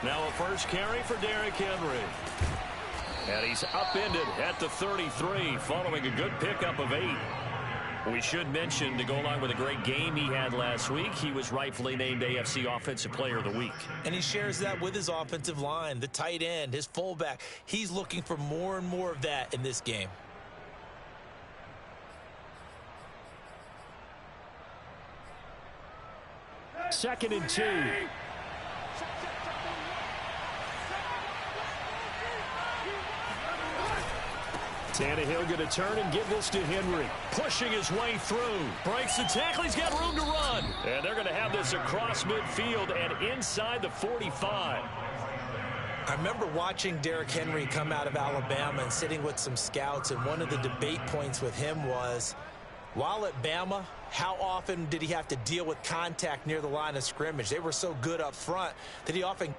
Now a first carry for Derrick Henry. And he's upended at the 33 following a good pickup of 8. We should mention, to go along with a great game he had last week, he was rightfully named AFC Offensive Player of the Week. And he shares that with his offensive line, the tight end, his fullback. He's looking for more and more of that in this game. Second and 2. Tannehill going to turn and give this to Henry. Pushing his way through. Breaks the tackle. He's got room to run. And they're going to have this across midfield and inside the 45. I remember watching Derrick Henry come out of Alabama and sitting with some scouts, and one of the debate points with him was, while at Bama, how often did he have to deal with contact near the line of scrimmage? They were so good up front that he often...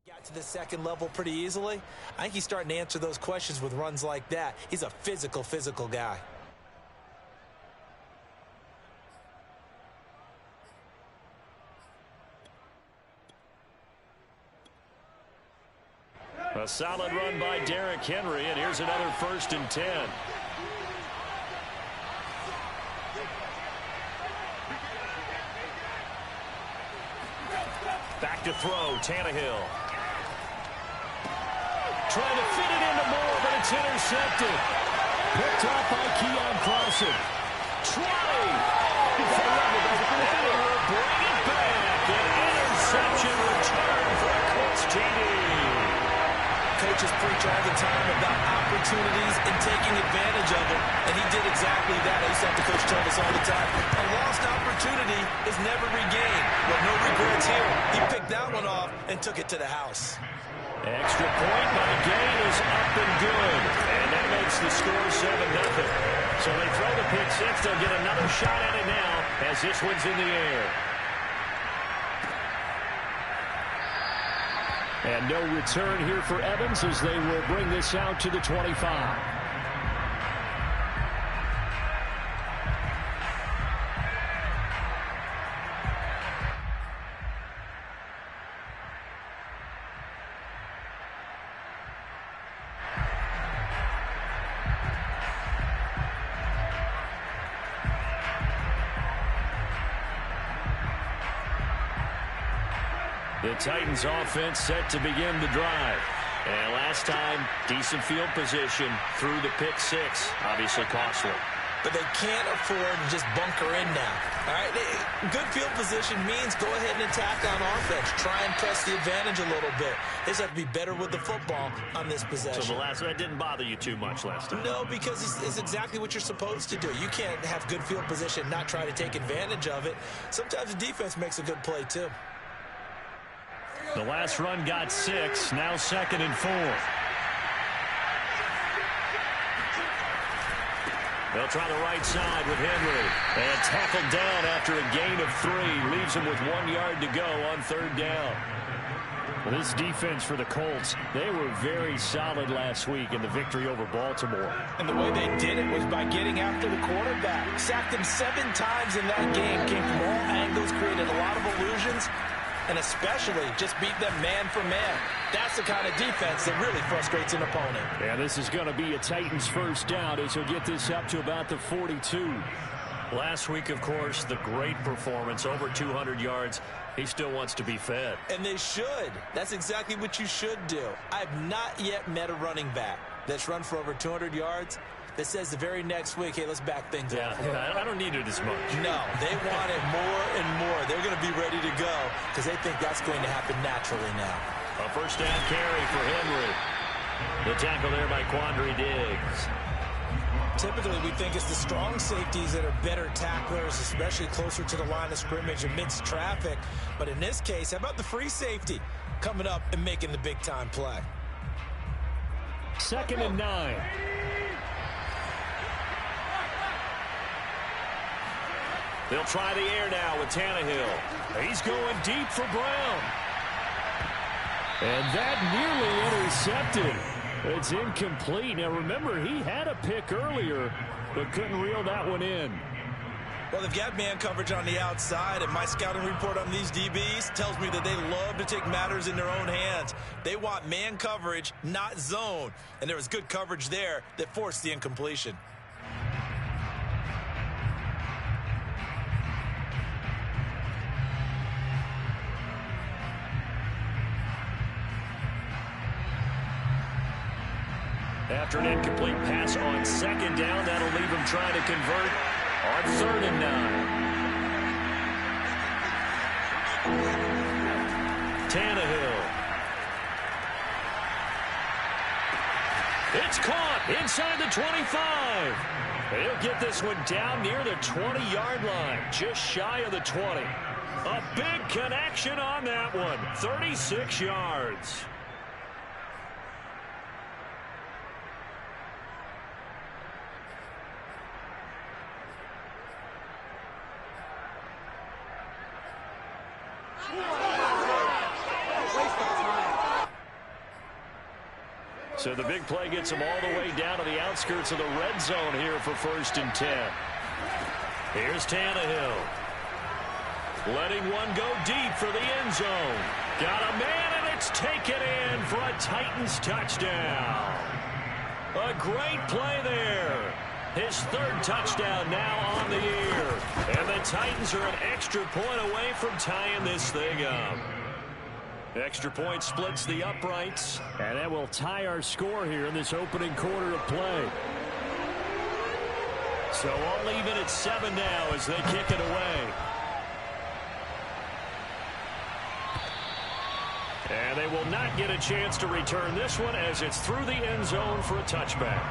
got to the second level pretty easily. I think he's starting to answer those questions with runs like that. He's a physical guy. A solid run by Derrick Henry, and here's another 1st and 10. Back to throw, Tannehill. Trying to fit it into Moore, but it's intercepted. Picked off by Keon Carson. Try. And he will bring it back. An interception return for a Colts TD. Coaches preach all the time about opportunities and taking advantage of them, and he did exactly that. I used to have the coach tell us all the time, a lost opportunity is never regained. Well, no regrets here. He picked that one off and took it to the house. Extra point by Gay is up and good, and that makes the score 7-0. So they throw the pick six. They'll get another shot at it now as this one's in the air. And no return here for Evans as they will bring this out to the 25. The Titans offense set to begin the drive. And last time, decent field position through the pick six. Obviously costly. But they can't afford to just bunker in now. All right, good field position means go ahead and attack on offense. Try and press the advantage a little bit. They just have to be better with the football on this possession. So the last one didn't bother you too much last time? No, because it's exactly what you're supposed to do. You can't have good field position and not try to take advantage of it. Sometimes the defense makes a good play too. The last run got 6. Now 2nd and 4. They'll try the right side with Henry. And tackled down after a gain of 3. Leaves him with 1 yard to go on 3rd down. Well, this defense for the Colts, they were very solid last week in the victory over Baltimore. And the way they did it was by getting after the quarterback. Sacked him 7 times in that game. Came from all angles, created a lot of illusions, and especially just beat them man for man. That's the kind of defense that really frustrates an opponent. Yeah, this is going to be a Titans first down as he'll get this up to about the 42. Last week, of course, the great performance, over 200 yards. He still wants to be fed. And they should. That's exactly what you should do. I have not yet met a running back that's run for over 200 yards that says the very next week, hey, let's back things up. Yeah, I don't need it as much. No, they want it more and more. They're going to be ready to go because they think that's going to happen naturally now. A first down carry for Henry. The tackle there by Quandre Diggs. Typically, we think it's the strong safeties that are better tacklers, especially closer to the line of scrimmage amidst traffic. But in this case, how about the free safety coming up and making the big-time play? 2nd and 9. They'll try the air now with Tannehill. He's going deep for Brown. And that nearly intercepted. It's incomplete. Now, remember, he had a pick earlier, but couldn't reel that one in. Well, they've got man coverage on the outside, and my scouting report on these DBs tells me that they love to take matters in their own hands. They want man coverage, not zone. And there was good coverage there that forced the incompletion. After an incomplete pass on 2nd down, that'll leave him trying to convert on 3rd and 9. Tannehill. It's caught inside the 25. He'll get this one down near the 20-yard line, just shy of the 20. A big connection on that one, 36 yards. So the big play gets him all the way down to the outskirts of the red zone here for 1st and 10. Here's Tannehill. Letting one go deep for the end zone. Got a man, and it's taken in for a Titans touchdown. A great play there. His 3rd touchdown now on the year. And the Titans are an extra point away from tying this thing up. Extra point splits the uprights, and that will tie our score here in this opening quarter of play. So all even at 7 now as they kick it away. And they will not get a chance to return this one as it's through the end zone for a touchback.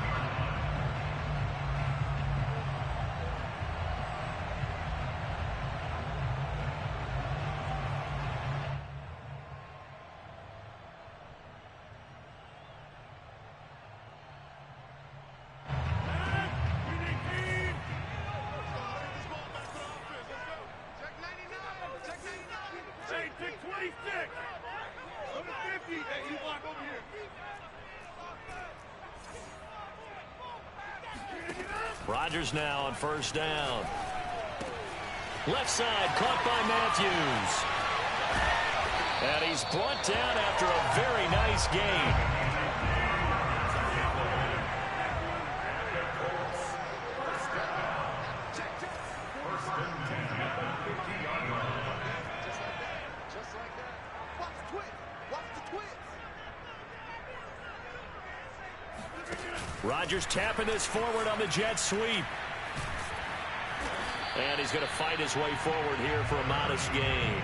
Rodgers now on 1st down. Left side caught by Matthews. And he's brought down after a very nice gain. Rodgers tapping this forward on the jet sweep. And he's going to fight his way forward here for a modest gain.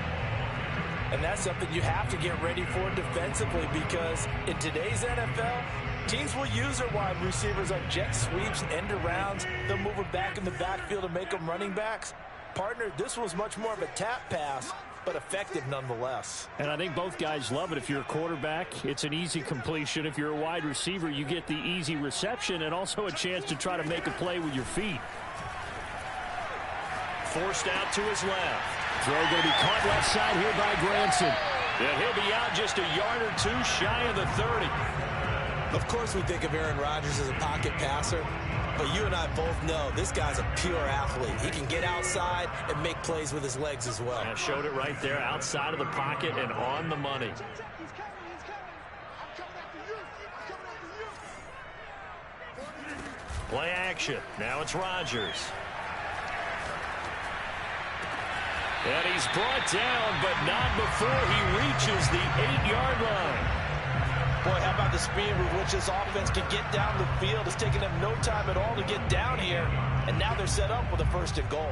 And that's something you have to get ready for defensively, because in today's NFL, teams will use their wide receivers on jet sweeps, end arounds. They'll move them back in the backfield and make them running backs. Partner, this was much more of a tap pass, but effective nonetheless. And I think both guys love it. If you're a quarterback, it's an easy completion. If you're a wide receiver, you get the easy reception and also a chance to try to make a play with your feet. Forced out to his left. Throw going to be caught left side here by Granson. And he'll be out just a yard or 2 shy of the 30. Of course we think of Aaron Rodgers as a pocket passer, but you and I both know this guy's a pure athlete. He can get outside and make plays with his legs as well. I showed it right there, outside of the pocket and on the money. Play action. Now it's Rodgers. And he's brought down, but not before he reaches the 8-yard line. Boy, how about the speed with which this offense can get down the field? It's taken them no time at all to get down here, and now they're set up with a 1st and goal.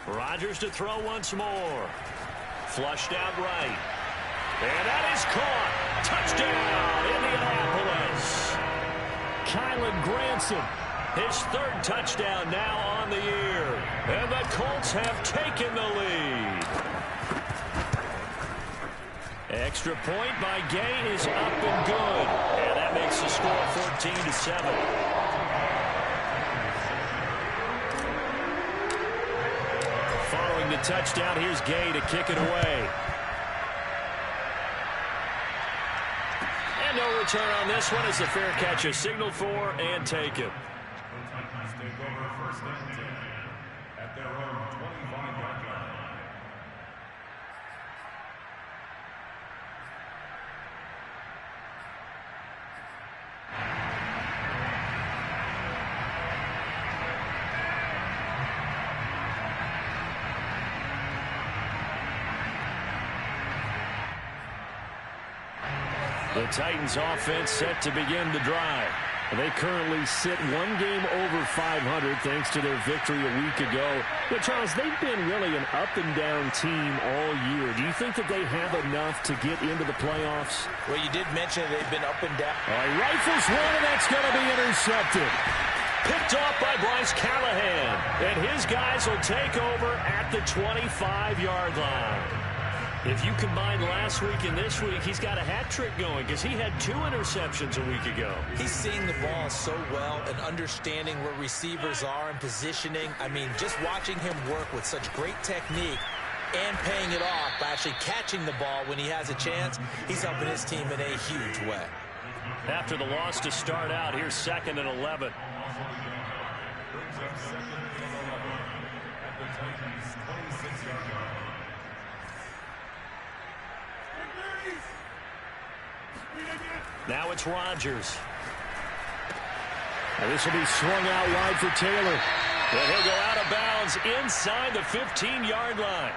Rodgers to throw once more. Flushed out right. And that is caught. Touchdown, Indianapolis. Kylen Granson, his third touchdown now on the year. And the Colts have taken the lead. Extra point by Gay is up and good. And that makes the score 14-7. Following the touchdown, here's Gay to kick it away. And no return on this one as the fair catch is signaled for and taken. Take over first and 10 at their own 25-yard line. The Titans offense set to begin the drive. They currently sit one game over 500 thanks to their victory a week ago. But, Charles, they've been really an up-and-down team all year. Do you think that they have enough to get into the playoffs? Well, you did mention they've been up and down. All right, rifles one, and that's going to be intercepted. Picked off by Bryce Callahan. And his guys will take over at the 25-yard line. If you combine last week and this week, he's got a hat trick going because he had 2 interceptions a week ago. He's seeing the ball so well and understanding where receivers are and positioning. I mean, just watching him work with such great technique and paying it off by actually catching the ball when he has a chance, he's helping his team in a huge way. After the loss to start out, here's 2nd and 11. Now it's Rodgers. And this will be swung out wide for Taylor. And he'll go out of bounds inside the 15-yard line.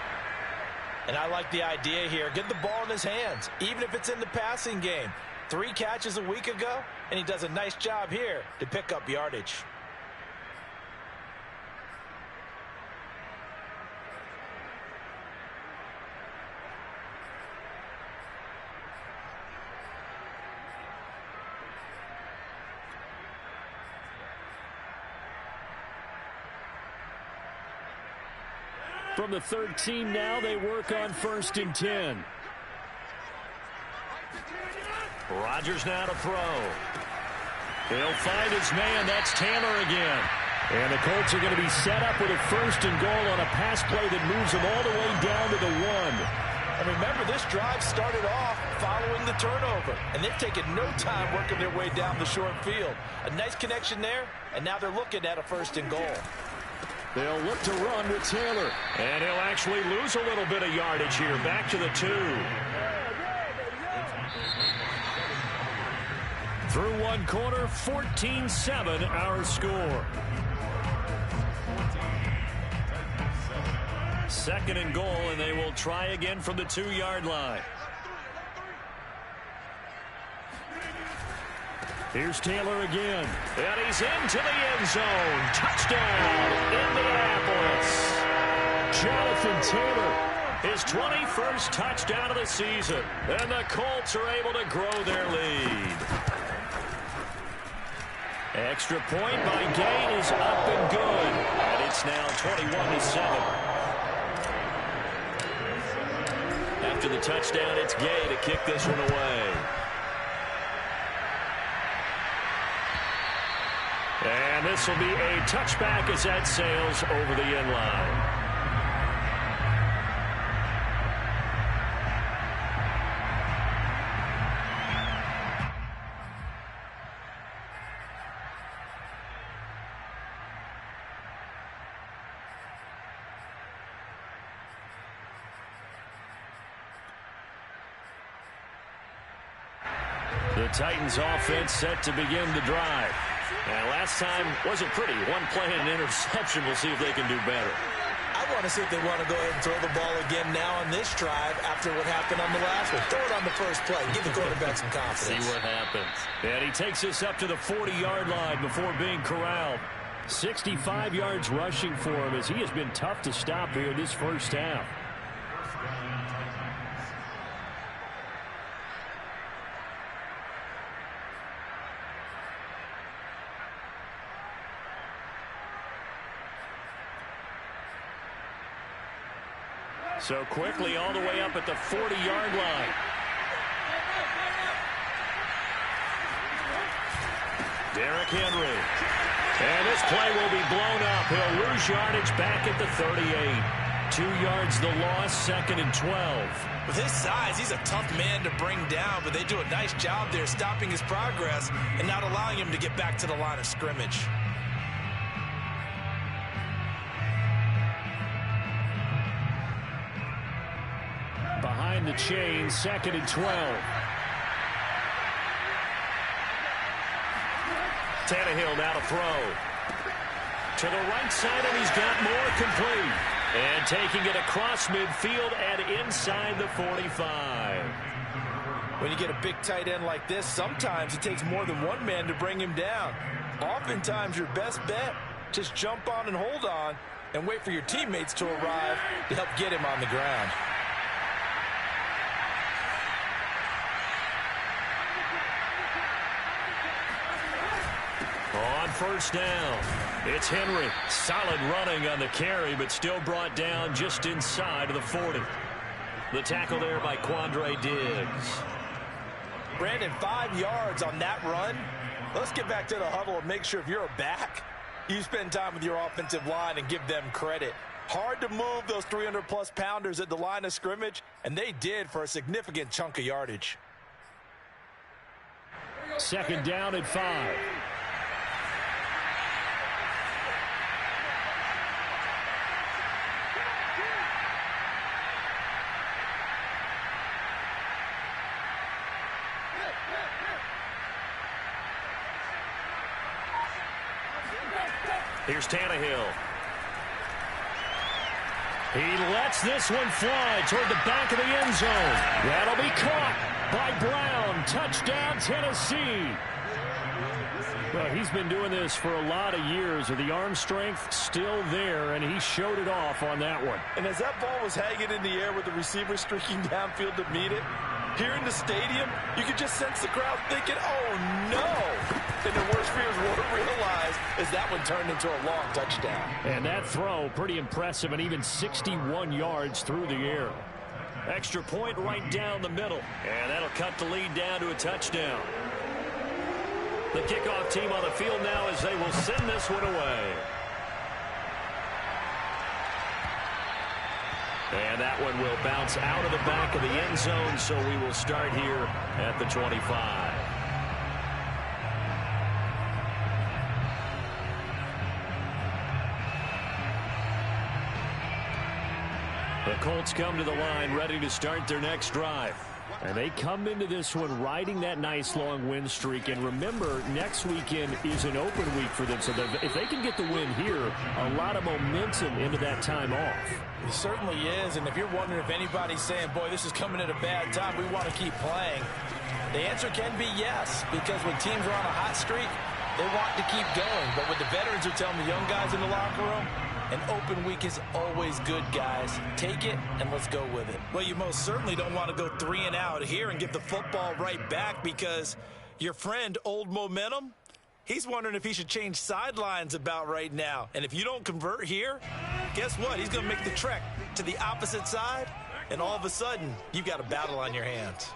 And I like the idea here. Get the ball in his hands, even if it's in the passing game. 3 catches a week ago, and he does a nice job here to pick up yardage. From the 13 now, they work on 1st and 10. Rodgers now to throw. He'll find his man. That's Taylor again. And the Colts are going to be set up with a 1st and goal on a pass play that moves them all the way down to the 1. And remember, this drive started off following the turnover. And they've taken no time working their way down the short field. A nice connection there, and now they're looking at a 1st and goal. They'll look to run with Taylor. And he'll actually lose a little bit of yardage here. Back to the 2. Through one quarter, 14-7 our score. 2nd and goal, and they will try again from the 2-yard line. Here's Taylor again. And he's into the end zone. Touchdown, Indianapolis. Jonathan Taylor, his 21st touchdown of the season. And the Colts are able to grow their lead. Extra point by Gay is up and good. And it's now 21-7. After the touchdown, it's Gay to kick this one away. And this will be a touchback as that sails over the end line. The Titans offense set to begin the drive. And last time wasn't pretty. One play and an interception. We'll see if they can do better. I want to see if they want to go ahead and throw the ball again now on this drive after what happened on the last one. Throw it on the first play. Give the quarterback some confidence. See what happens. And he takes us up to the 40-yard line before being corralled. 65 yards rushing for him as he has been tough to stop here this first half. So quickly all the way up at the 40-yard line. Derrick Henry. And this play will be blown up. He'll lose yardage back at the 38. 2 yards the loss, 2nd and 12. With his size, he's a tough man to bring down, but they do a nice job there stopping his progress and not allowing him to get back to the line of scrimmage. Behind the chain, 2nd and 12. Tannehill now to throw. To the right side, and he's got more, complete. And taking it across midfield and inside the 45. When you get a big tight end like this, sometimes it takes more than one man to bring him down. Oftentimes, your best bet, just jump on and hold on and wait for your teammates to arrive to help get him on the ground. On first down, it's Henry. Solid running on the carry, but still brought down just inside of the 40. The tackle there by Quandre Diggs. Brandon, 5 yards on that run. Let's get back to the huddle and make sure if you're a back, you spend time with your offensive line and give them credit. Hard to move those 300-plus pounders at the line of scrimmage, and they did for a significant chunk of yardage. 2nd down at 5. Here's Tannehill. He lets this one fly toward the back of the end zone. That'll be caught by Brown. Touchdown, Tennessee. Well, he's been doing this for a lot of years with the arm strength still there, and he showed it off on that one. And as that ball was hanging in the air with the receiver streaking downfield to meet it, here in the stadium, you could just sense the crowd thinking, oh, no. And their worst fears weren't realized as that one turned into a long touchdown. And that throw, pretty impressive, and even 61 yards through the air. Extra point right down the middle. And that'll cut the lead down to a touchdown. The kickoff team on the field now as they will send this one away. And that one will bounce out of the back of the end zone, so we will start here at the 25. The Colts come to the line ready to start their next drive. And they come into this one riding that nice long win streak. And remember, next weekend is an open week for them. So if they can get the win here, a lot of momentum into that time off. It certainly is. And if you're wondering if anybody's saying, boy, this is coming at a bad time, we want to keep playing, the answer can be yes. Because when teams are on a hot streak, they want to keep going. But what the veterans are telling the young guys in the locker room, an open week is always good, guys. Take it, and let's go with it. Well, you most certainly don't want to go 3 and out here and give the football right back because your friend, Old Momentum, he's wondering if he should change sidelines about right now. And if you don't convert here, guess what? He's going to make the trek to the opposite side, and all of a sudden, you've got a battle on your hands.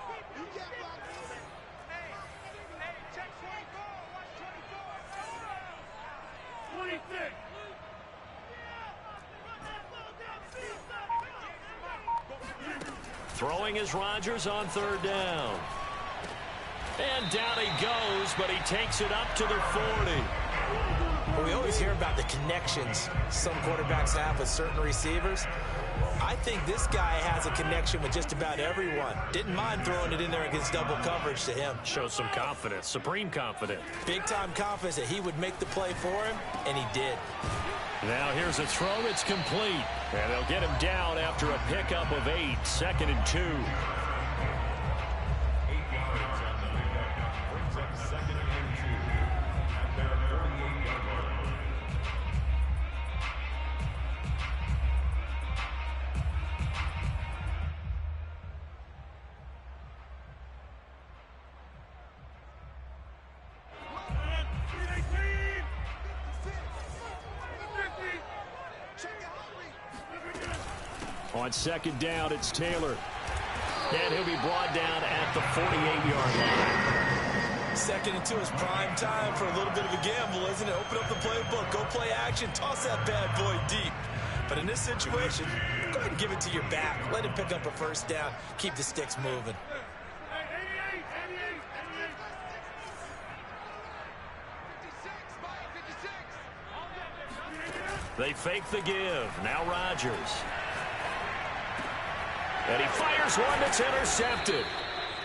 Throwing is Rodgers on 3rd down. And down he goes, but he takes it up to the 40. Well, we always hear about the connections some quarterbacks have with certain receivers. I think this guy has a connection with just about everyone. Didn't mind throwing it in there against double coverage to him. Shows some confidence, supreme confidence. Big-time confidence that he would make the play for him, and he did. Now here's a throw. It's complete. And they'll get him down after a pickup of 8. 2nd and 2. 8 yards on the pickup. Brings up 2nd and 2 at their 48-yard line. On second down, it's Taylor. And he'll be brought down at the 48-yard line. Second into his prime time for a little bit of a gamble, isn't it? Open up the playbook, go play action, toss that bad boy deep. But in this situation, go ahead and give it to your back. Let him pick up a first down. Keep the sticks moving. They fake the give. Now Rodgers. And he fires one that's intercepted.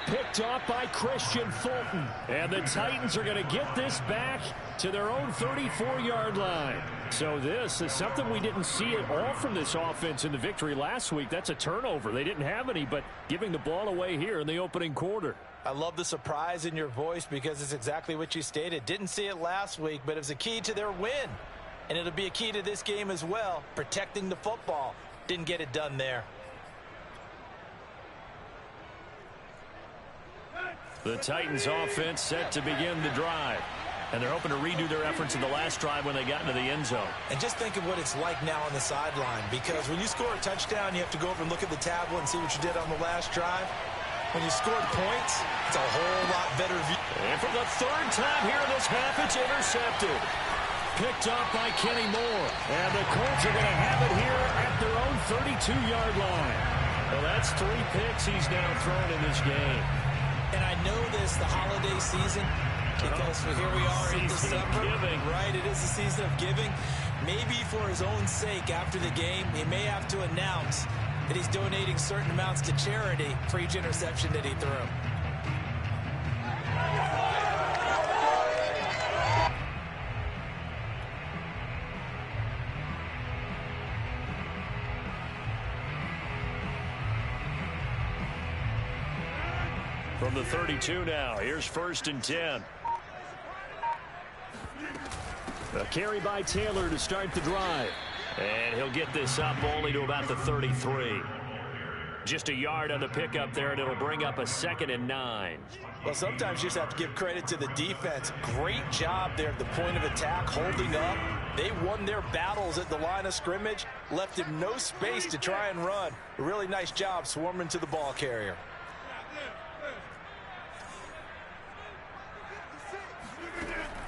Picked off by Christian Fulton. And the Titans are going to get this back to their own 34-yard line. So this is something we didn't see at all from this offense in the victory last week. That's a turnover. They didn't have any, but giving the ball away here in the opening quarter. I love the surprise in your voice because it's exactly what you stated. Didn't see it last week, but it was a key to their win. And it'll be a key to this game as well, protecting the football. Didn't get it done there. The Titans offense set to begin the drive. And they're hoping to redo their efforts in the last drive when they got into the end zone. And just think of what it's like now on the sideline, because when you score a touchdown, you have to go over and look at the tablet and see what you did on the last drive. When you scored points, it's a whole lot better view. And for the third time here in this half, it's intercepted. Picked off by Kenny Moore. And the Colts are going to have it here at their own 32-yard line. Well, that's 3 picks he's now thrown in this game. And I know this, the holiday season, because here we are in December. Right, it is the season of giving. Maybe for his own sake, after the game, he may have to announce that he's donating certain amounts to charity for each interception that he threw. From the 32 now, here's 1st and 10. A carry by Taylor to start the drive. And he'll get this up only to about the 33. Just a yard on the pickup there, and it'll bring up a 2nd and 9. Well, sometimes you just have to give credit to the defense. Great job there at the point of attack, holding up. They won their battles at the line of scrimmage, left him no space to try and run. A really nice job swarming to the ball carrier.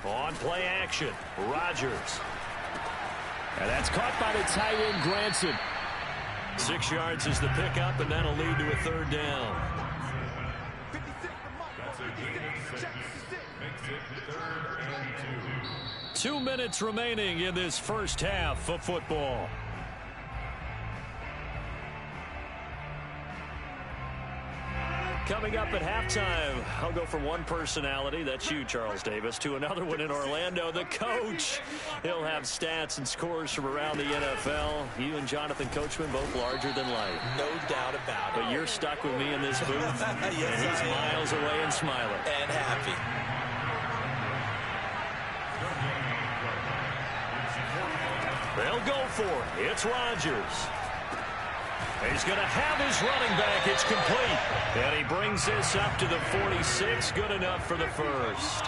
On play action, Rodgers. And that's caught by the tight end, Granson. 6 yards is the pickup, and that'll lead to a 3rd down. That's a gain of 6. Makes it 3rd and 2. 2 minutes remaining in this first half of football. Coming up at halftime, I'll go from one personality, that's you, Charles Davis, to another one in Orlando, the coach. He'll have stats and scores from around the NFL. You and Jonathan Coachman both larger than life. No doubt about it. But you're stuck with me in this booth, yes, and he's miles away and smiling. And happy. They'll go for it. It's Rodgers. He's going to have his running back. It's complete. And he brings this up to the 46. Good enough for the first.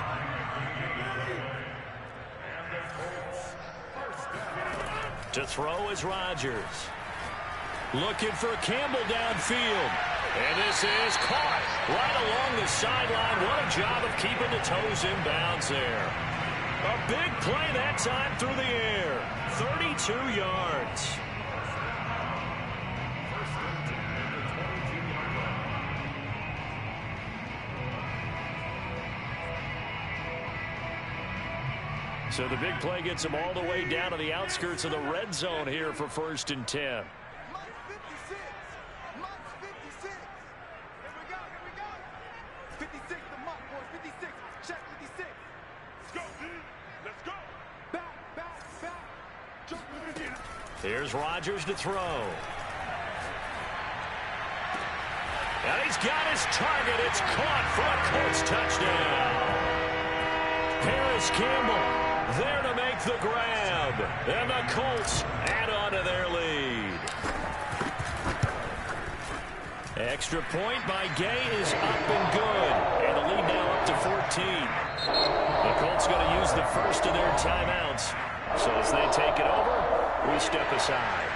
To throw is Rodgers. Looking for Campbell downfield. And this is caught right along the sideline. What a job of keeping the toes in bounds there. A big play that time through the air. 32 yards. So the big play gets him all the way down to the outskirts of the red zone here for 1st and 10. Mike 56. Mike 56. Here we go. 56 to Mike, boys. 56. Check 56. Let's go. Let's go. Back. Jump it again. Here's Rodgers to throw. And he's got his target. It's caught for a Colts touchdown. Paris Campbell there to make the grab. And the Colts add on to their lead. Extra point by Gay is up and good. And the lead now up to 14. The Colts going to use the first of their timeouts. So as they take it over, we step aside.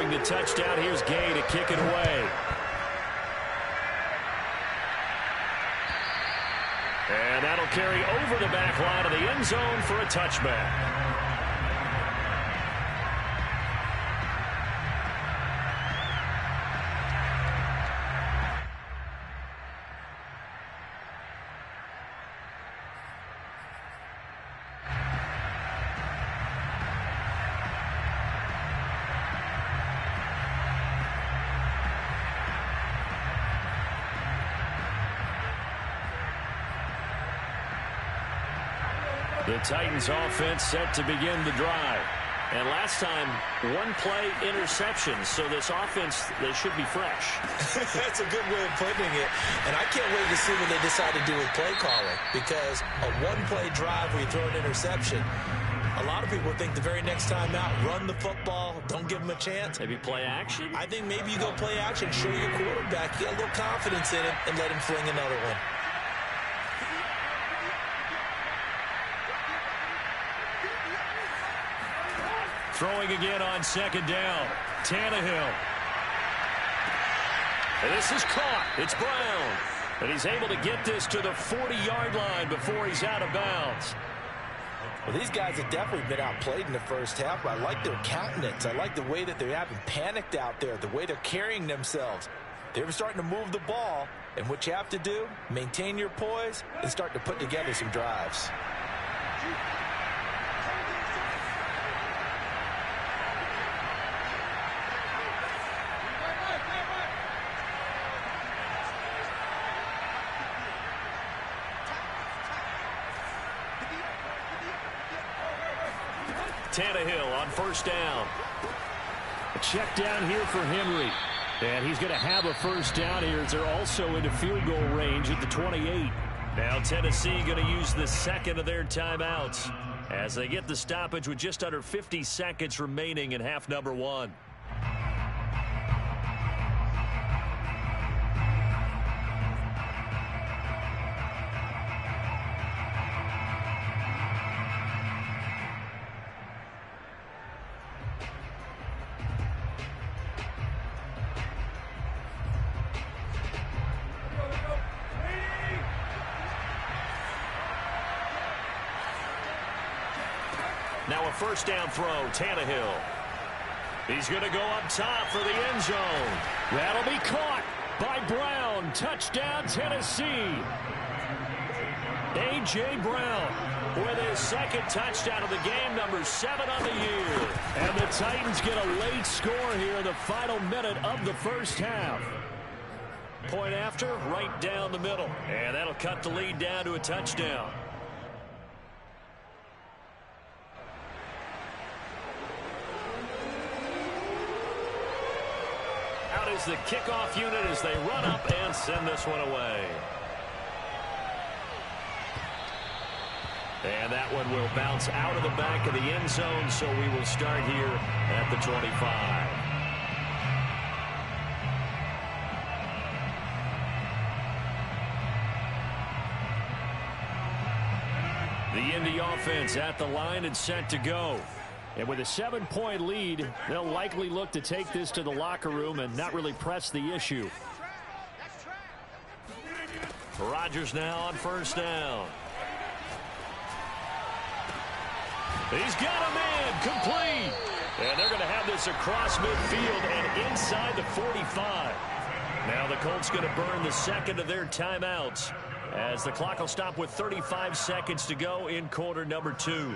scoring the touchdown. Here's Gay to kick it away. And that'll carry over the back line of the end zone for a touchback. The Titans offense set to begin the drive. And last time, one play interception. So this offense, they should be fresh. That's a good way of putting it. And I can't wait to see what they decide to do with play calling. Because a one-play drive where you throw an interception, a lot of people think the very next time out, run the football, don't give them a chance. Maybe play action? I think maybe you go play action, show your quarterback, get a little confidence in him, and let him fling another one. Throwing again on second down. Tannehill. And this is caught. It's Brown. And he's able to get this to the 40-yard line before he's out of bounds. Well, these guys have definitely been outplayed in the first half. I like their countenance. I like the way that they haven't panicked out there, the way they're carrying themselves. They're starting to move the ball. And what you have to do, maintain your poise and start to put together some drives. Tannehill on first down. A check down here for Henry. And he's going to have a first down here as they're also into field goal range at the 28. Now Tennessee going to use the second of their timeouts as they get the stoppage with just under 50 seconds remaining in half number one. Now a first down throw, Tannehill. He's going to go up top for the end zone. That'll be caught by Brown. Touchdown, Tennessee. A.J. Brown with his second touchdown of the game, number 7 on the year. And the Titans get a late score here in the final minute of the first half. Point after, right down the middle. And that'll cut the lead down to a touchdown. Out is the kickoff unit as they run up and send this one away. And that one will bounce out of the back of the end zone, so we will start here at the 25. The Indy offense at the line and set to go. And with a 7-point lead, they'll likely look to take this to the locker room and not really press the issue. Rodgers now on first down. He's got a man complete. And they're going to have this across midfield and inside the 45. Now the Colts going to burn the second of their timeouts as the clock will stop with 35 seconds to go in quarter number 2.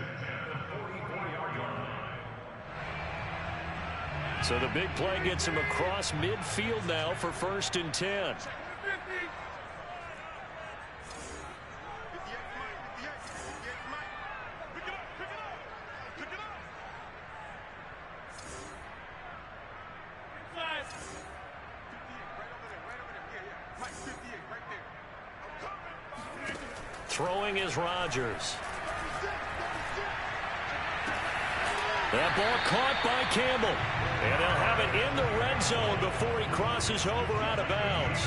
So the big play gets him across midfield now for 1st and 10. Throwing is Rodgers. That ball caught by Campbell. And they'll have it in the red zone before he crosses over out of bounds.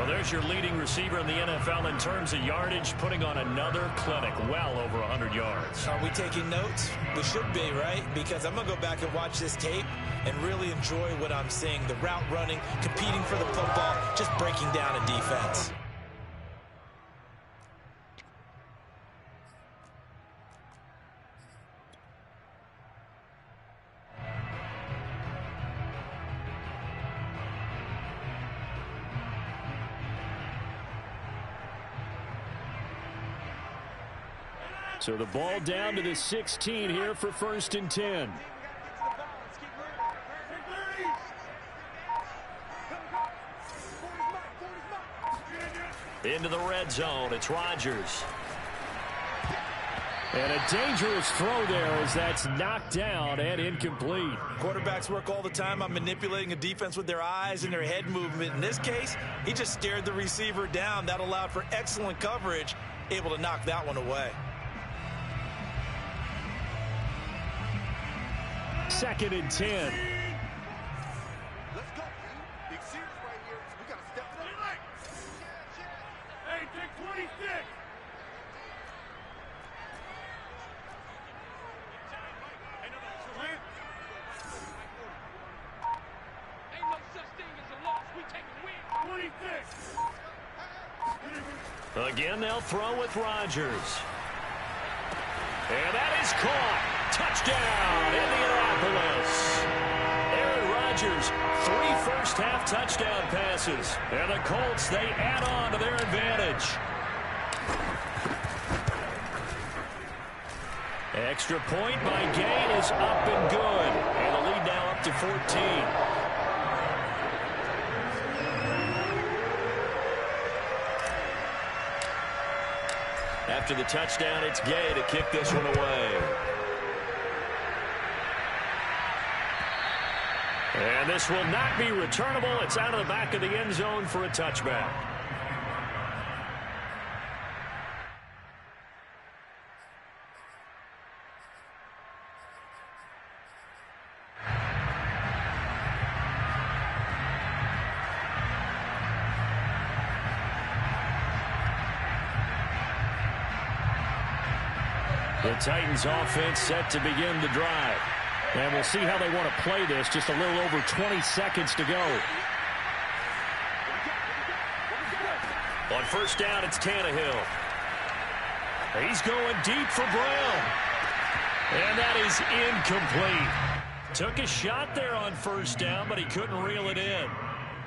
Well, there's your leading receiver in the NFL in terms of yardage, putting on another clinic, well over 100 yards. Are we taking notes? We should be, right? Because I'm going to go back and watch this tape and really enjoy what I'm seeing. The route running, competing for the football, just breaking down a defense. So the ball down to the 16 here for 1st and 10. Into the red zone. It's Rodgers. And a dangerous throw there as that's knocked down and incomplete. Quarterbacks work all the time on manipulating a defense with their eyes and their head movement. In this case, he just stared the receiver down. That allowed for excellent coverage, able to knock that one away. 2nd and 10. Let's go, dude. Big series right here. We got to step it up. Hey, take 26. Ain't no such thing as a loss. We take a win. 26. Again, they'll throw with Rodgers. And that is caught. Touchdown, Indianapolis. Aaron Rodgers, 3 first-half touchdown passes. And the Colts, they add on to their advantage. Extra point by Gain is up and good. And the lead now up to 14. After the touchdown, it's Gay to kick this one away. And this will not be returnable. It's out of the back of the end zone for a touchback. The Titans offense set to begin the drive. And we'll see how they want to play this. Just a little over 20 seconds to go. On 1st down, it's Tannehill. He's going deep for Brown. And that is incomplete. Took a shot there on 1st down, but he couldn't reel it in.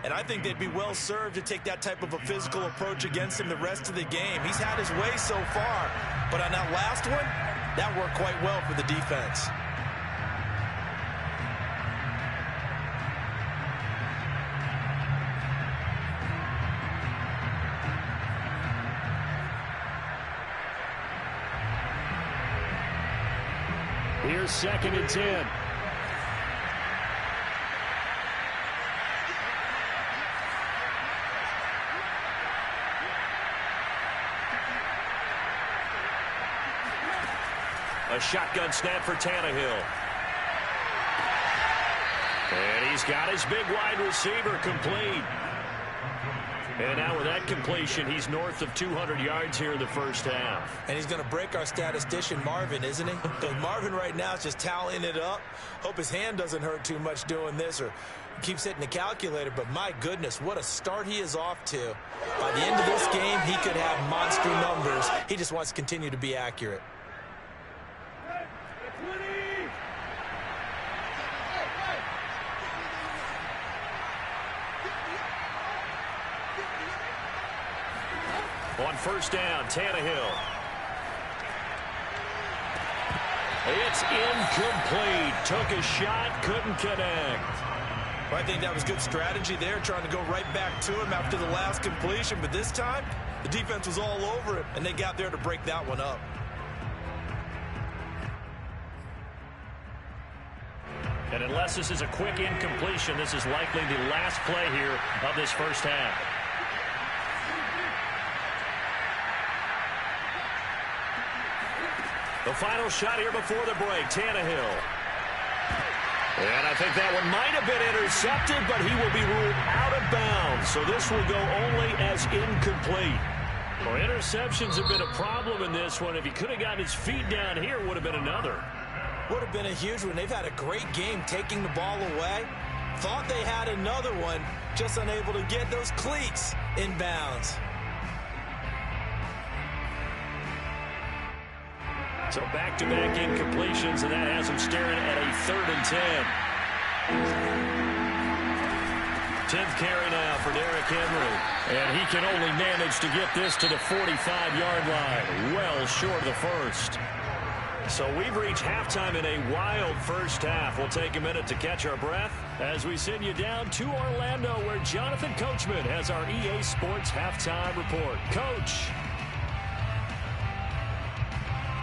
And I think they'd be well served to take that type of a physical approach against him the rest of the game. He's had his way so far, but on that last one, that worked quite well for the defense. Here's 2nd and 10. A shotgun snap for Tannehill. And he's got his big wide receiver complete. And now with that completion, he's north of 200 yards here in the 1st half. And he's going to break our statistician, Marvin, isn't he? Because Marvin right now is just tallying it up. Hope his hand doesn't hurt too much doing this or keeps hitting the calculator. But my goodness, what a start he is off to. By the end of this game, he could have monster numbers. He just wants to continue to be accurate. On 1st down, Tannehill. It's incomplete. Took a shot, couldn't connect. Well, I think that was good strategy there, trying to go right back to him after the last completion. But this time, the defense was all over it, and they got there to break that one up. And unless this is a quick incompletion, this is likely the last play here of this 1st half. The final shot here before the break. Tannehill. And I think that one might have been intercepted, but he will be ruled out of bounds. So this will go only as incomplete. Well, interceptions have been a problem in this one. If he could have gotten his feet down here, would have been another. Would have been a huge one. They've had a great game taking the ball away. Thought they had another one, just unable to get those cleats in bounds. So back-to-back incompletions, and that has him staring at a 3rd and 10. 10th carry now for Derrick Henry. And he can only manage to get this to the 45-yard line, well short of the first. So we've reached halftime in a wild first half. We'll take a minute to catch our breath as we send you down to Orlando, where Jonathan Coachman has our EA Sports halftime report. Coach.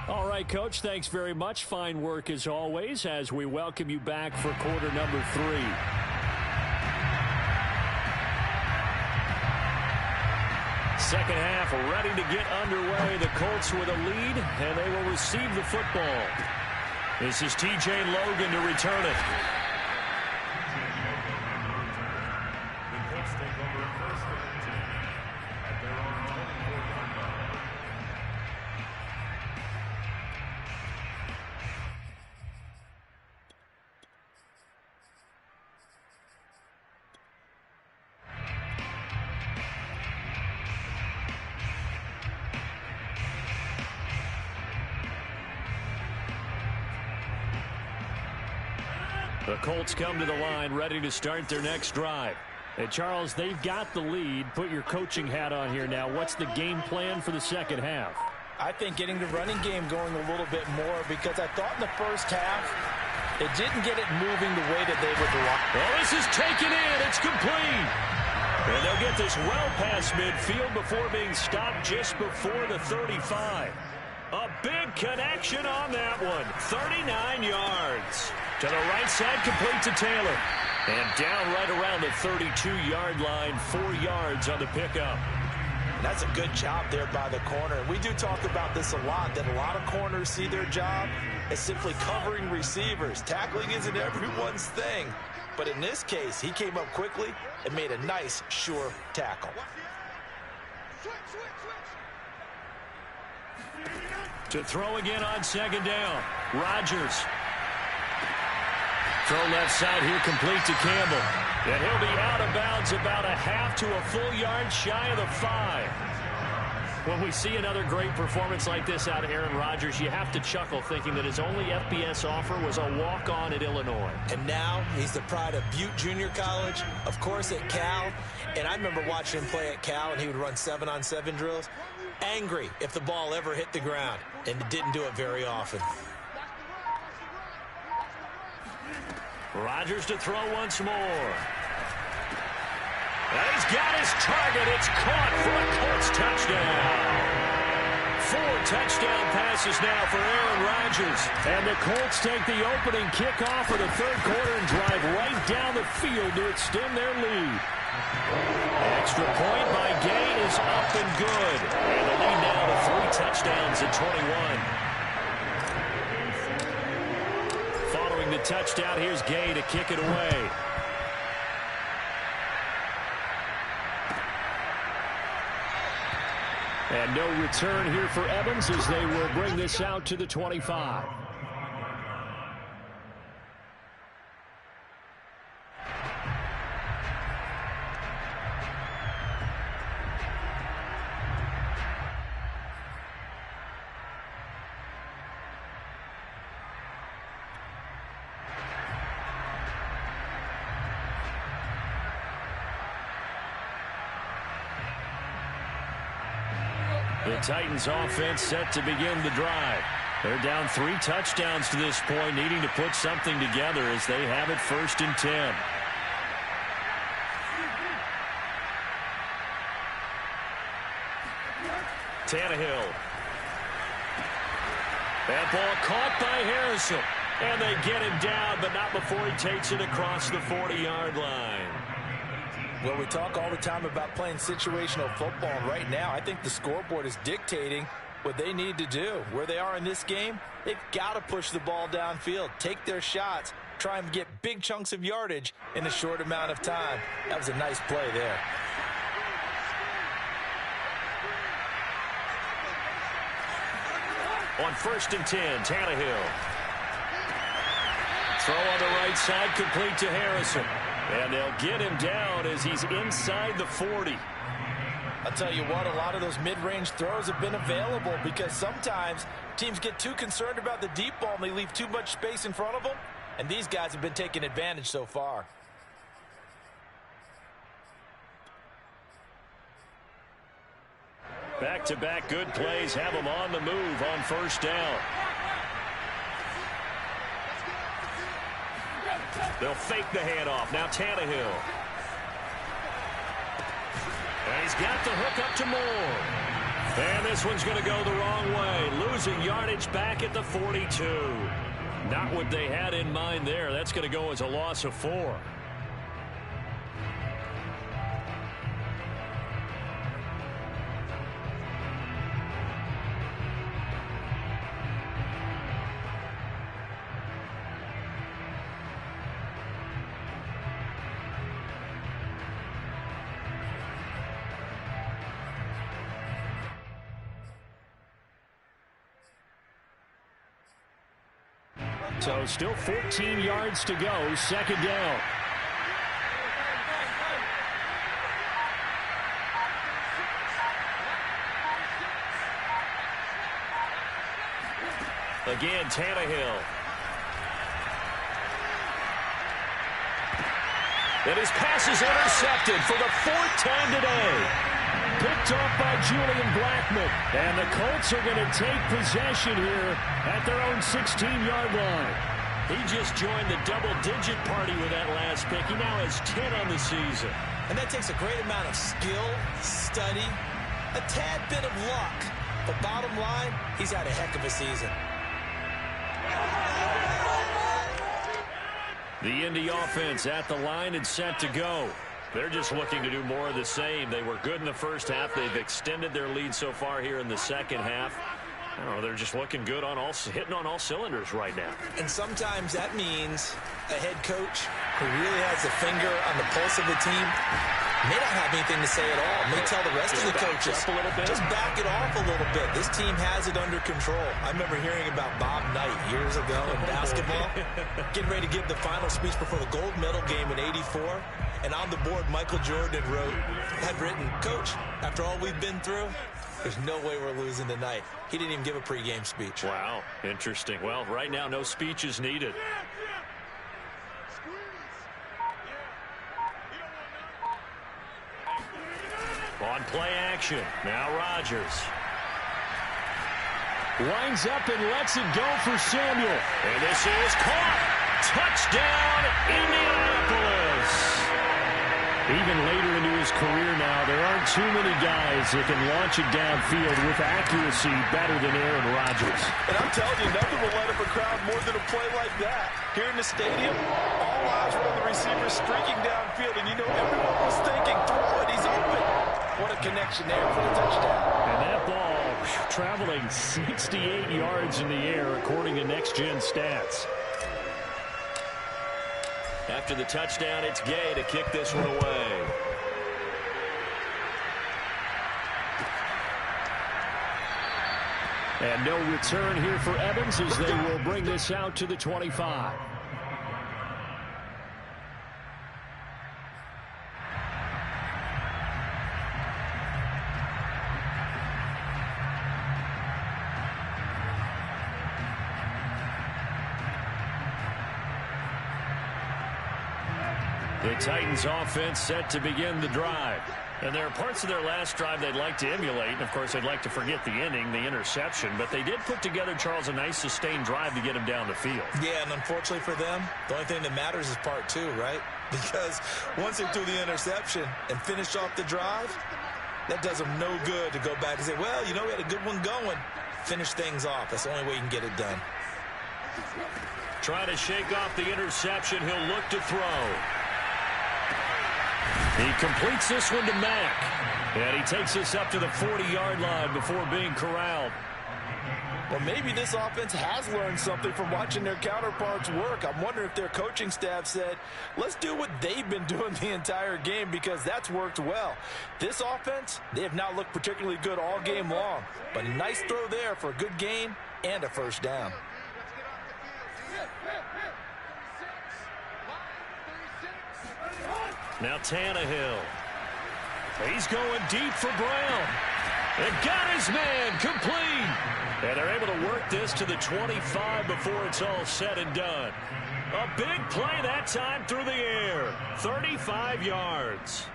All right, Coach, thanks very much. Fine work as always as we welcome you back for quarter number 3. Second half ready to get underway. The Colts with a lead, and they will receive the football. This is T.J. Logan to return it. The Colts take over first and 10 at their own 24-yard line. The Colts come to the line ready to start their next drive. Hey, Charles, they've got the lead. Put your coaching hat on here now. What's the game plan for the second half? I think getting the running game going a little bit more, because I thought in the first half it didn't get it moving the way that they would like. Well, this is taken in. It's complete. And they'll get this well past midfield before being stopped just before the 35. A big connection on that one. 39 yards. To the right side, complete to Taylor. And down right around the 32-yard line, 4 yards on the pickup. And that's a good job there by the corner. We do talk about this a lot, that a lot of corners see their job as simply covering receivers. Tackling isn't everyone's thing. But in this case, he came up quickly and made a nice, sure tackle. To throw again on second down. Rodgers. Throw left side here, complete to Campbell. And he'll be out of bounds about a half to a full yard shy of the 5. When we see another great performance like this out of Aaron Rodgers, you have to chuckle thinking that his only FBS offer was a walk-on at Illinois. And now he's the pride of Butte Junior College, of course at Cal. And I remember watching him play at Cal, and he would run 7-on-7 drills. Angry if the ball ever hit the ground, and didn't do it very often. Rodgers to throw once more. And he's got his target. It's caught for a Colts touchdown. 4 touchdown passes now for Aaron Rodgers. And the Colts take the opening kickoff of the third quarter and drive right down the field to extend their lead. Extra point by Gay is up and good. And the lead now to 3 touchdowns at 21. The touchdown. Here's Gay to kick it away. And no return here for Evans as they will bring this out to the 25. The Titans offense set to begin the drive. They're down 3 touchdowns to this point, needing to put something together as they have it 1st and 10. Tannehill. That ball caught by Harrison. And they get him down, but not before he takes it across the 40-yard line. Well, we talk all the time about playing situational football. Right now, I think the scoreboard is dictating what they need to do. Where they are in this game, they've got to push the ball downfield, take their shots, try and get big chunks of yardage in a short amount of time. That was a nice play there. On 1st and 10, Tannehill. Throw on the right side, complete to Harrison. And they'll get him down as he's inside the 40. I'll tell you what, a lot of those mid-range throws have been available because sometimes teams get too concerned about the deep ball and they leave too much space in front of them. And these guys have been taking advantage so far. Back-to-back good plays have them on the move on 1st down. They'll fake the handoff. Now Tannehill. And he's got the hook up to Moore. And this one's going to go the wrong way. Losing yardage back at the 42. Not what they had in mind there. That's going to go as a loss of 4. So still 14 yards to go. 2nd down. Again, Tannehill. And his pass is intercepted for the 4th time today. Picked off by Julian Blackmon. And the Colts are going to take possession here at their own 16-yard line. He just joined the double-digit party with that last pick. He now has 10 on the season. And that takes a great amount of skill, study, a tad bit of luck. But bottom line, he's had a heck of a season. The Indy offense at the line and set to go. They're just looking to do more of the same. They were good in the first half. They've extended their lead so far here in the second half. I don't know, they're just looking good on hitting on all cylinders right now. And sometimes that means a head coach who really has a finger on the pulse of the team may not have anything to say at all. May tell the rest of the coaches, just back it off a little bit. This team has it under control. I remember hearing about Bob Knight years ago in basketball, getting ready to give the final speech before the gold medal game in '84. And on the board, Michael Jordan had written, "Coach, after all we've been through, there's no way we're losing tonight." He didn't even give a pregame speech. Wow, interesting. Well, right now, no speech is needed. On play action, now Rodgers. Winds up and lets it go for Samuel. And this is caught. Touchdown, Indianapolis. Even later into his career now, there aren't too many guys that can launch it downfield with accuracy better than Aaron Rodgers. And I'm telling you, nothing will light up a crowd more than a play like that. Here in the stadium, all eyes were on the receiver streaking downfield, and you know everyone was thinking, throw it, he's open. What a connection there for the touchdown. And that ball traveling 68 yards in the air, according to Next Gen Stats. After the touchdown, it's Gay to kick this one away. And no return here for Evans as they will bring this out to the 25. The Titans offense set to begin the drive. And there are parts of their last drive they'd like to emulate. And, of course, they'd like to forget the inning, the interception. But they did put together, Charles, a nice sustained drive to get him down the field. Yeah, and unfortunately for them, the only thing that matters is part 2, right? Because once they threw the interception and finished off the drive, that does them no good to go back and say, well, you know, we had a good one going. Finish things off. That's the only way you can get it done. Trying to shake off the interception. He'll look to throw. He completes this one to Mack. And he takes us up to the 40-yard line before being corralled. Well, maybe this offense has learned something from watching their counterparts work. I'm wondering if their coaching staff said, let's do what they've been doing the entire game, because that's worked well. This offense, they have not looked particularly good all game long, but a nice throw there for a good gain and a first down. Now Tannehill. He's going deep for Brown. And got his man complete. And they're able to work this to the 25 before it's all said and done. A big play that time through the air. 35 yards.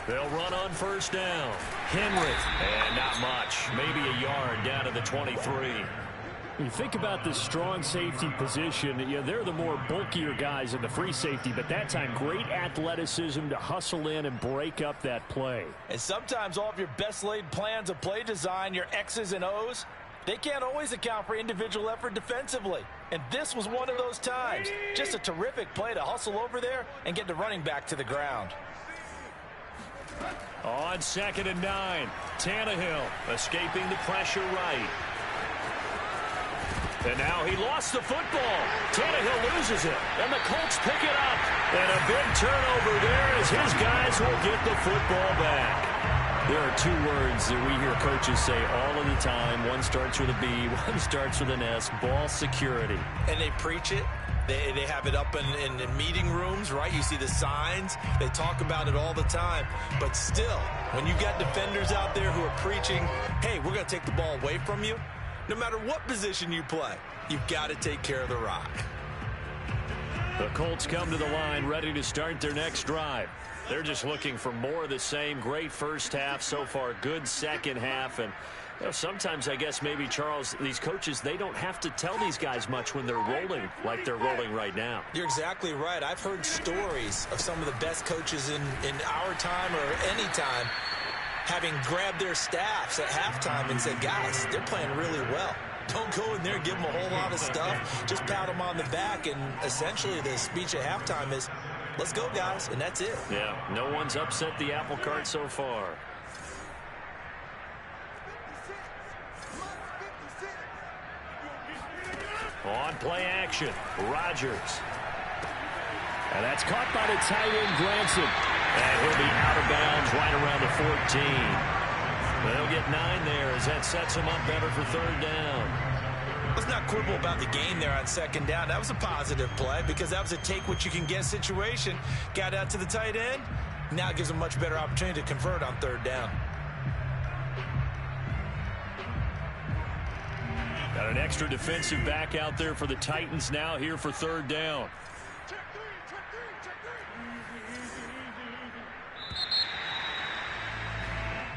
They'll run on first down. Henry. And not much. Maybe a yard down to the 23. When you think about the strong safety position, they're the more bulkier guys in the free safety, but that time great athleticism to hustle in and break up that play. And sometimes all of your best laid plans of play design, your X's and O's, they can't always account for individual effort defensively. And this was one of those times. Just a terrific play to hustle over there and get the running back to the ground. On 2nd and 9, Tannehill escaping the pressure right. And now he lost the football. Tannehill loses it, and the Colts pick it up. And a big turnover there as his guys will get the football back. There are two words that we hear coaches say all of the time. One starts with a B, one starts with an S, ball security. And they preach it. They have it up in meeting rooms, right? You see the signs. They talk about it all the time. But still, when you got defenders out there who are preaching, hey, we're going to take the ball away from you, no matter what position you play, you've got to take care of the rock. The Colts come to the line ready to start their next drive. They're just looking for more of the same. Great first half so far, good second half. And sometimes I guess maybe, Charles, these coaches, they don't have to tell these guys much when they're rolling like they're rolling right now. You're exactly right. I've heard stories of some of the best coaches in our time or any time having grabbed their staffs at halftime and said, guys, they're playing really well. Don't go in there and give them a whole lot of stuff. Just pat them on the back. And essentially the speech at halftime is, let's go, guys, and that's it. Yeah, no one's upset the apple cart so far. On play action, Rodgers. And that's caught by the tight end, Granson. And he'll be out of bounds right around the 14. They'll get 9 there as that sets him up better for 3rd down. Let's not quibble about the gain there on 2nd down. That was a positive play because that was a take-what-you-can-get situation. Got out to the tight end. Now it gives him a much better opportunity to convert on 3rd down. Got an extra defensive back out there for the Titans now here for 3rd down.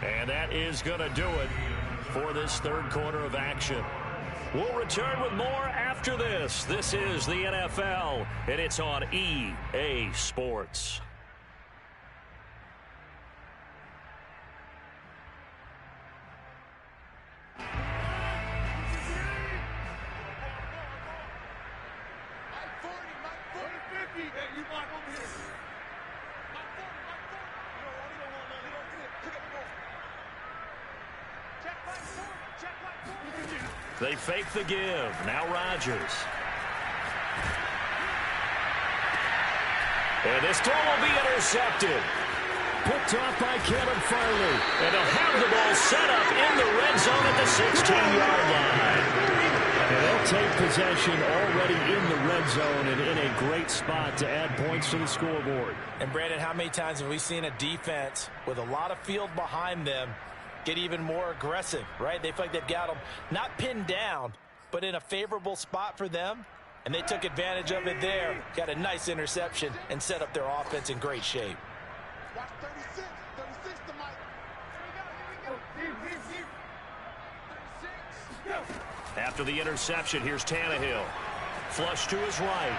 And that is going to do it for this 3rd quarter of action. We'll return with more after this. This is the NFL, and it's on EA Sports. They fake the give. Now Rodgers. And this throw will be intercepted. Picked off by Caleb Farley. And they'll have the ball set up in the red zone at the 16-yard line. And they'll take possession already in the red zone and in a great spot to add points to the scoreboard. And, Brandon, how many times have we seen a defense with a lot of field behind them get even more aggressive, right? They feel like they've got them not pinned down, but in a favorable spot for them. And they took advantage of it there, got a nice interception, and set up their offense in great shape. Watch 36. 36 to Mike. Here we go. 36. After the interception, here's Tannehill. Flush to his right.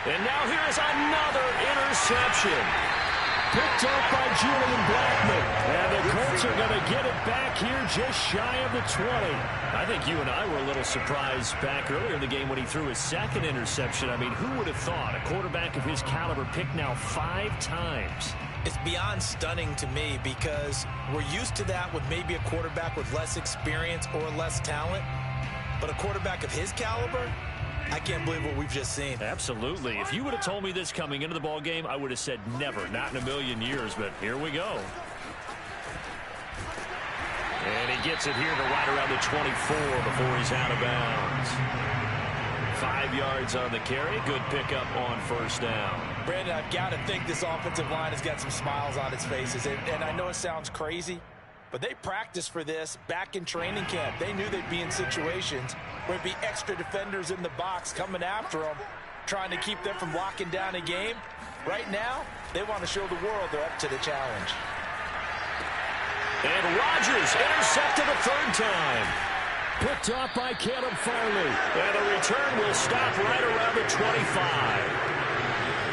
And now here's another interception. picked off by Julian Blackmon. And the Colts are going to get it back here just shy of the 20. I think you and I were a little surprised back earlier in the game when he threw his second interception. I mean, who would have thought a quarterback of his caliber picked now 5 times? It's beyond stunning to me because we're used to that with maybe a quarterback with less experience or less talent. But a quarterback of his caliber, I can't believe what we've just seen. Absolutely. If you would have told me this coming into the ball game, I would have said never, not in a million years. But here we go. And he gets it here to right around the 24 before he's out of bounds. 5 yards on the carry. Good pickup on first down. Brandon, I've got to think this offensive line has got some smiles on its faces. And I know it sounds crazy, but they practiced for this back in training camp. They knew they'd be in situations where it'd be extra defenders in the box coming after them, trying to keep them from locking down a game. Right now, they want to show the world they're up to the challenge. And Rodgers intercepted a third time. Picked off by Caleb Farley. And the return will stop right around the 25.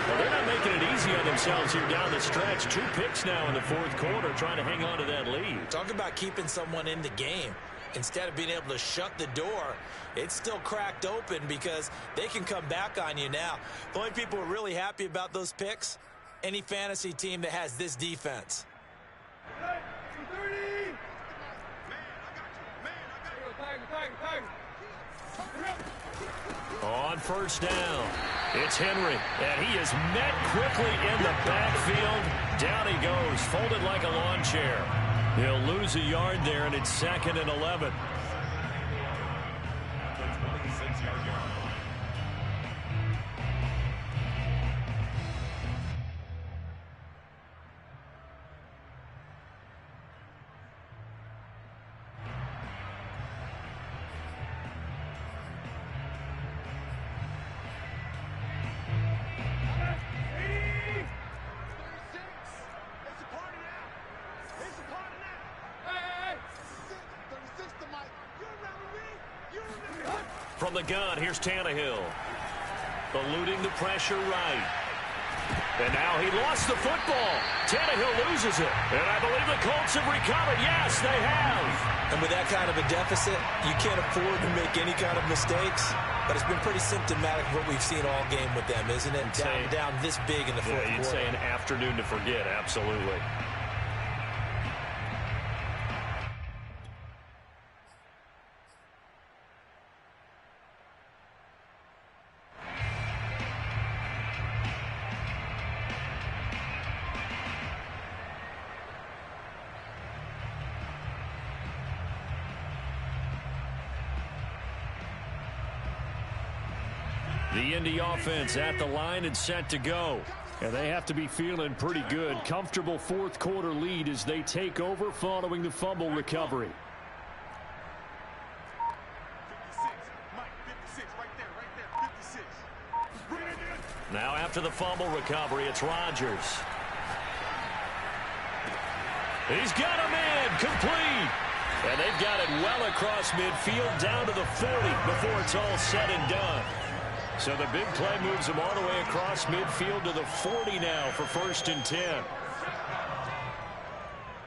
Well, they're not making it easy on themselves here down the stretch. 2 picks now in the fourth quarter, trying to hang on to that lead. Talk about keeping someone in the game. Instead of being able to shut the door, it's still cracked open because they can come back on you now. The only people who are really happy about those picks, any fantasy team that has this defense. On first down, it's Henry, and he is met quickly in the backfield. Down he goes, folded like a lawn chair. He'll lose a yard there, and it's 2nd and 11. From the gun, here's Tannehill. Eluding the pressure right. And now he lost the football. Tannehill loses it. And I believe the Colts have recovered. Yes, they have. And with that kind of a deficit, you can't afford to make any kind of mistakes. But it's been pretty symptomatic of what we've seen all game with them, isn't it? Down this big in the fourth quarter. You'd say an afternoon to forget, absolutely. The Indy offense at the line and set to go. And they have to be feeling pretty good. Comfortable fourth quarter lead as they take over following the fumble recovery. 56. Mike, 56. Right there. 56. Bring it in. Now after the fumble recovery, it's Rodgers. He's got a man complete. And they've got it well across midfield down to the 40 before it's all said and done. So the big play moves them all the way across midfield to the 40 now for 1st and 10.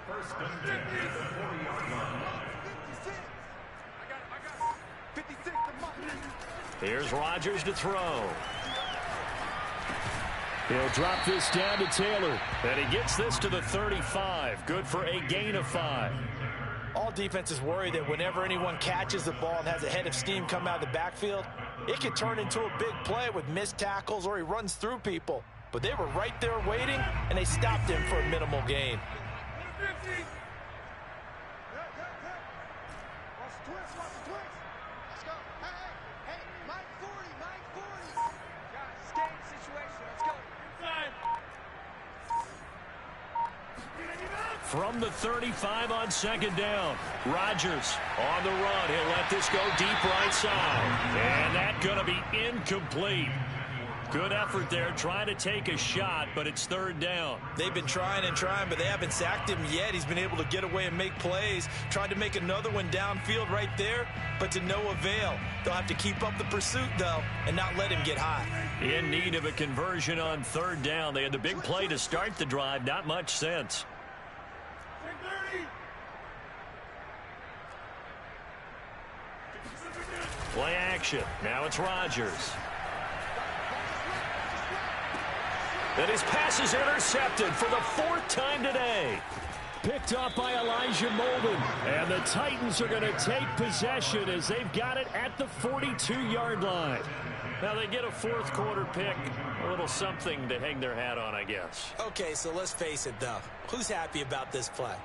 1st and 10 at the 40-yard line. 56 to Mike. Here's Rodgers to throw. He'll drop this down to Taylor. And he gets this to the 35. Good for a gain of 5. All defenses worry that whenever anyone catches the ball and has a head of steam come out of the backfield, it could turn into a big play with missed tackles or he runs through people. But they were right there waiting, and they stopped him for a minimal gain. Watch the twist. Let's go. Hey, Mike 40. Guys, it's game situation. Let's go. From the 35 on 2nd down. Rodgers on the run. He'll let this go deep right side. And that's going to be incomplete. Good effort there, trying to take a shot, but it's third down. They've been trying and trying, but they haven't sacked him yet. He's been able to get away and make plays. Tried to make another one downfield right there, but to no avail. They'll have to keep up the pursuit, though, and not let him get high. In need of a conversion on third down. They had the big play to start the drive. Not much sense. Play action. Now it's Rodgers. And his pass is intercepted for the fourth time today. Picked off by Elijah Molden. And the Titans are going to take possession as they've got it at the 42-yard line. Now they get a fourth quarter pick. A little something to hang their hat on, I guess. Okay, so let's face it, though. Who's happy about this play?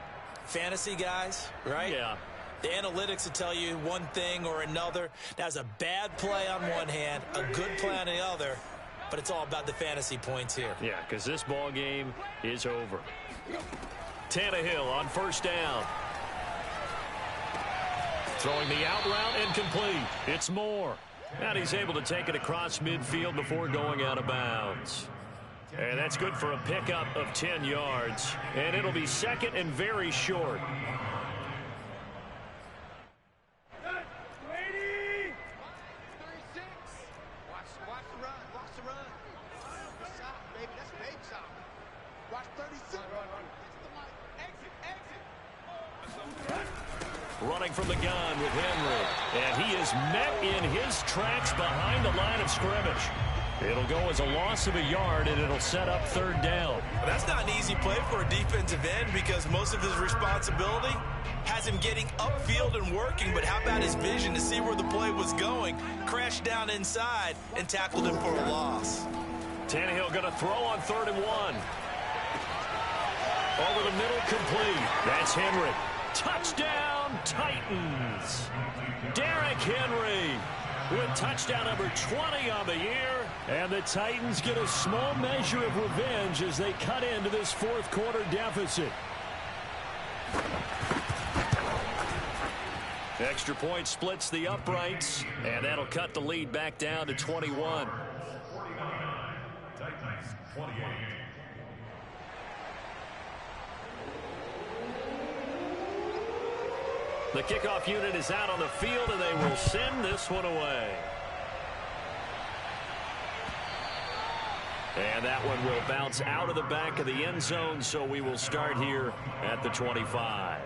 Fantasy guys, right? Yeah. The analytics will tell you one thing or another. That's a bad play on one hand, a good play on the other. But it's all about the fantasy points here. Yeah, because this ball game is over. Tannehill on first down. Throwing the out route incomplete. It's Moore. And he's able to take it across midfield before going out of bounds. And that's good for a pickup of 10 yards. And it'll be second and very short. Running from the gun with Henry. And he is met in his tracks behind the line of scrimmage. It'll go as a loss of a yard, and it'll set up third down. That's not an easy play for a defensive end because most of his responsibility has him getting upfield and working. But how about his vision to see where the play was going? Crashed down inside and tackled him for a loss. Tannehill going to throw on 3rd and 1. Over the middle, complete. That's Henry. Touchdown, Titans. Derrick Henry with touchdown number 20 on the year. And the Titans get a small measure of revenge as they cut into this fourth quarter deficit. Extra point splits the uprights, and that'll cut the lead back down to 21. 49, Titans 28. The kickoff unit is out on the field, and they will send this one away. And that one will bounce out of the back of the end zone, so we will start here at the 25.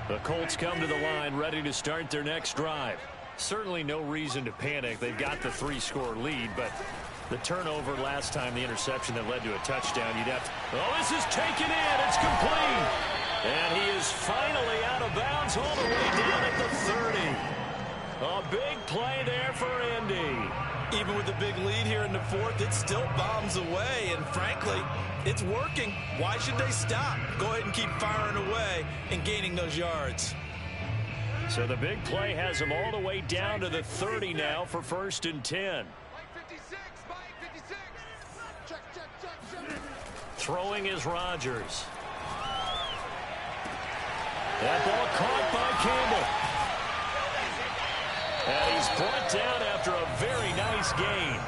The Colts come to the line ready to start their next drive. Certainly no reason to panic. They've got the 3-score lead, but the turnover last time, the interception that led to a touchdown, you'd have to... Oh, this is taken in. It's complete. And he is finally out of bounds all the way down at the 30. A big play there for Indy. Even with the big lead here in the fourth, it still bombs away, and frankly, it's working. Why should they stop? Go ahead and keep firing away and gaining those yards. So the big play has them all the way down to the 30 now for 1st and 10. Throwing is Rodgers. That ball caught by Campbell. And he's brought down after a very nice gain.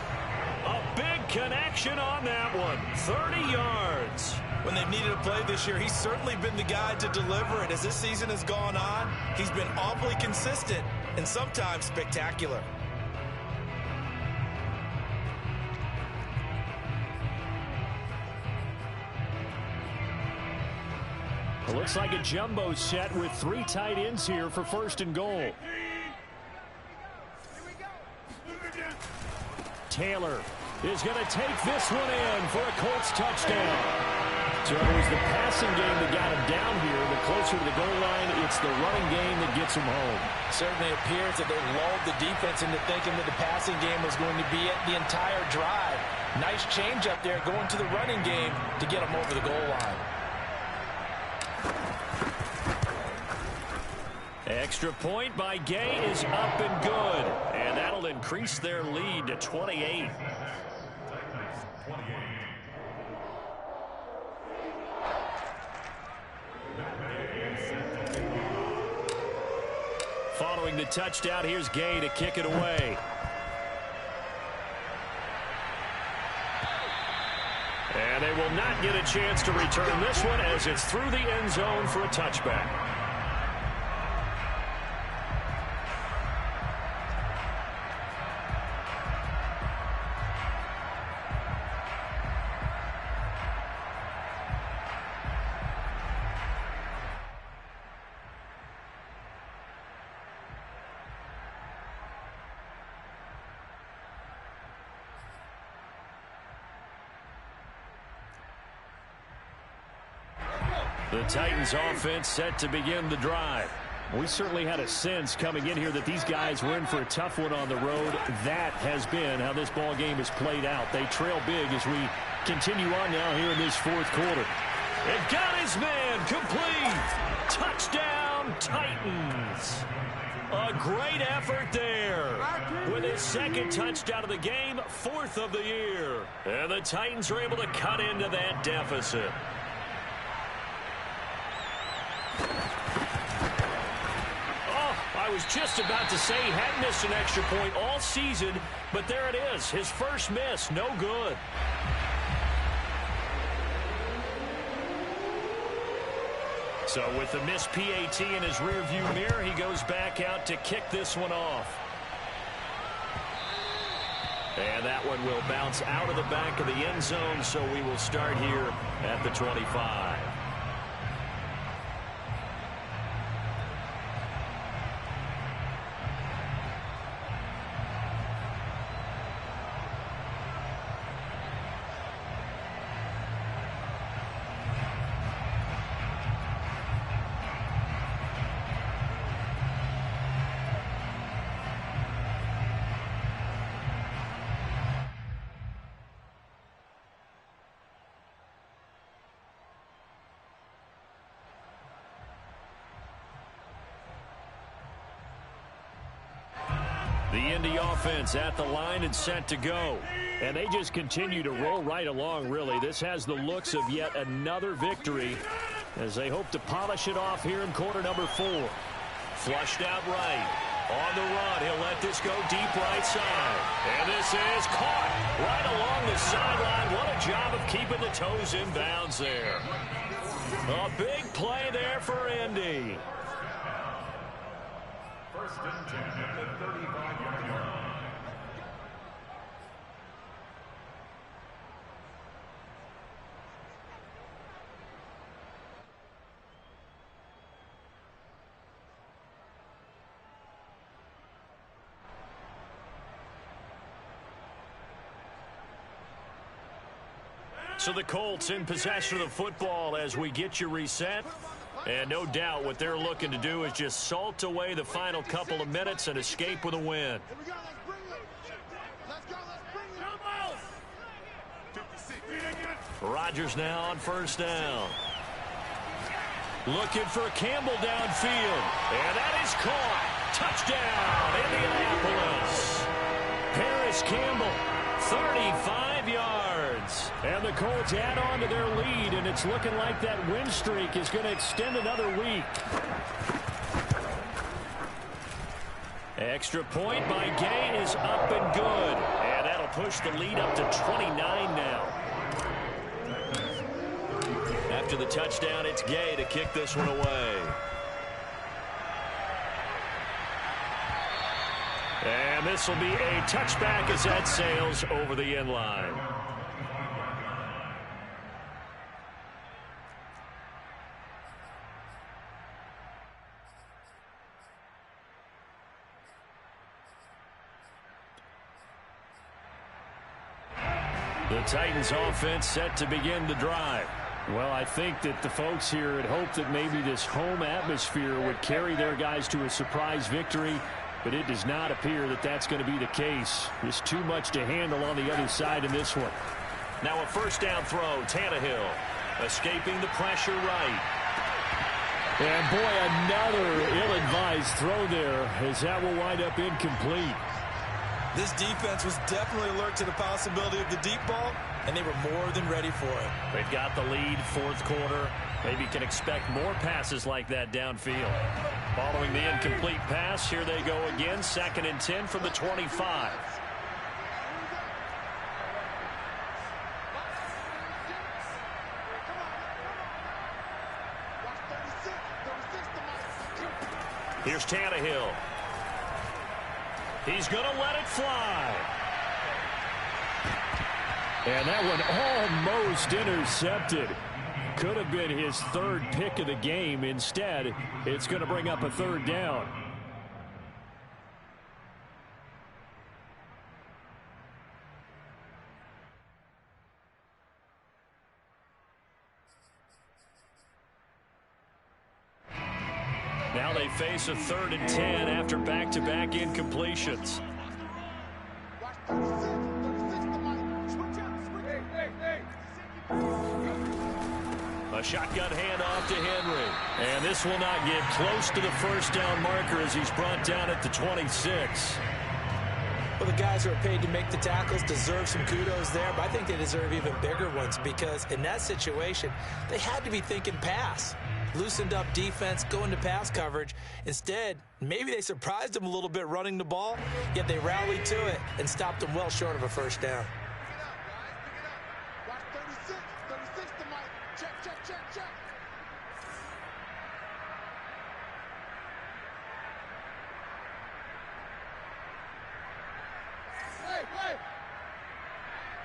A big connection on that one. 30 yards. When they've needed a play this year, he's certainly been the guy to deliver it. As this season has gone on, he's been awfully consistent and sometimes spectacular. It looks like a jumbo set with 3 tight ends here for 1st and goal. Taylor is going to take this one in for a Colts touchdown. So it was the passing game that got him down here. The closer to the goal line it's the running game that gets them home. Certainly appears that they lulled the defense into thinking that the passing game was going to be it the entire drive. Nice change up there going to the running game to get them over the goal line. Extra point by Gay is up and good. And that'll increase their lead to 28. Following the touchdown, here's Gay to kick it away. And they will not get a chance to return this one as it's through the end zone for a touchback. The Titans offense set to begin the drive. We certainly had a sense coming in here that these guys were in for a tough one on the road. That has been how this ball game has played out. They trail big as we continue on now here in this fourth quarter. It got his man complete. Touchdown, Titans. A great effort there. With his second touchdown of the game, fourth of the year. And the Titans are able to cut into that deficit. I was just about to say he hadn't missed an extra point all season, but there it is. His first miss, no good. So with the missed PAT in his rearview mirror, he goes back out to kick this one off. And that one will bounce out of the back of the end zone, so we will start here at the 25. The Indy offense at the line and set to go. And they just continue to roll right along, really. This has the looks of yet another victory as they hope to polish it off here in quarter number 4. Flushed out right. On the run, he'll let this go deep right side. And this is caught right along the sideline. What a job of keeping the toes in bounds there. A big play there for Indy. First and 10 at the 35-yard line. So the Colts in possession of the football as we get you reset. And no doubt what they're looking to do is just salt away the final couple of minutes and escape with a win. Rodgers now on first down. Looking for Campbell downfield. And that is caught. Touchdown, Indianapolis. Paris Campbell, 35 yards. And the Colts add on to their lead, and it's looking like that win streak is going to extend another week. Extra point by Gay is up and good. And that'll push the lead up to 29 now. After the touchdown, it's Gay to kick this one away. And this will be a touchback as that sails over the end line. The Titans offense set to begin the drive. Well, I think that the folks here had hoped that maybe this home atmosphere would carry their guys to a surprise victory, but it does not appear that that's going to be the case. There's too much to handle on the other side in this one. Now a first down throw. Tannehill escaping the pressure right. And boy, another ill-advised throw there, as that will wind up incomplete. This defense was definitely alert to the possibility of the deep ball, and they were more than ready for it. They've got the lead, fourth quarter. Maybe can expect more passes like that downfield. Following the incomplete pass, here they go again. 2nd and 10 from the 25. Here's Tannehill. He's going to let it fly. And that one almost intercepted. Could have been his 3rd pick of the game. Instead, it's going to bring up a 3rd down. Now they face a 3rd and 10 after back-to-back incompletions. A shotgun handoff to Henry. And this will not get close to the first down marker as he's brought down at the 26. Well, the guys who are paid to make the tackles deserve some kudos there, but I think they deserve even bigger ones because in that situation, they had to be thinking pass. Loosened up defense, going to pass coverage. Instead, maybe they surprised them a little bit running the ball, yet they rallied to it and stopped them well short of a first down. Watch 36, 36 to Mike. Check, check, check, check. Hey, hey.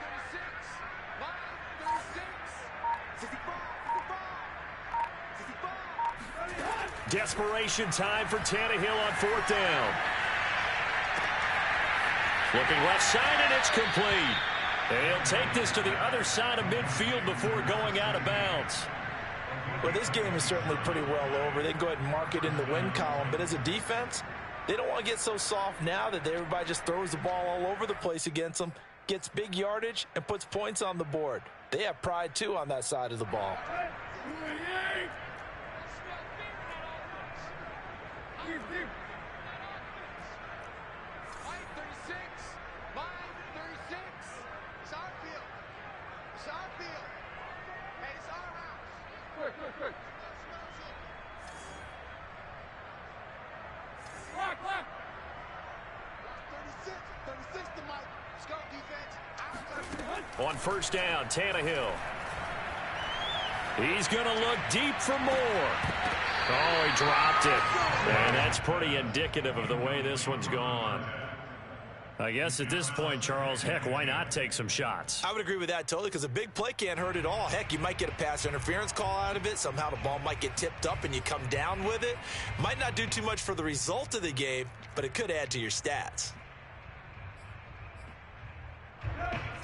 36, Mike, 36. 65, 65. Desperation time for Tannehill on 4th down. Looking left side, and it's complete. They'll take this to the other side of midfield before going out of bounds. Well, this game is certainly pretty well over. They can go ahead and mark it in the win column, but as a defense, they don't want to get so soft now that everybody just throws the ball all over the place against them, gets big yardage, and puts points on the board. They have pride, too, on that side of the ball. On first down, Tannehill. He's going to look deep for more. Oh, he dropped it. And that's pretty indicative of the way this one's gone. I guess at this point, Charles, heck, why not take some shots? I would agree with that totally because a big play can't hurt at all. Heck, you might get a pass interference call out of it. Somehow the ball might get tipped up and you come down with it. Might not do too much for the result of the game, but it could add to your stats.